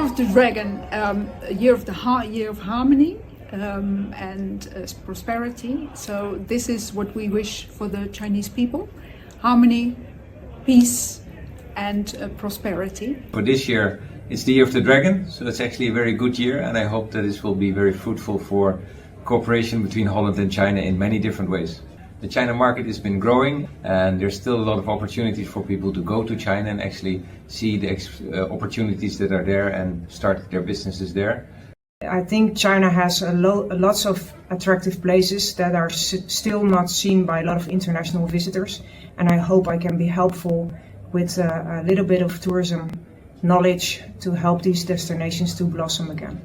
year of the dragon, a year of year of harmony and prosperity. So this is what we wish for the Chinese people: harmony, peace, and prosperity. For this year, it's the year of the dragon, so it's actually a very good year, and I hope that this will be very fruitful for cooperation between Holland and China in many different ways. The China market has been growing, and there's still a lot of opportunities for people to go to China and actually see the opportunities that are there and start their businesses there. I think China has lots of attractive places that are still not seen by a lot of international visitors, and I hope I can be helpful with a little bit of tourism knowledge to help these destinations to blossom again.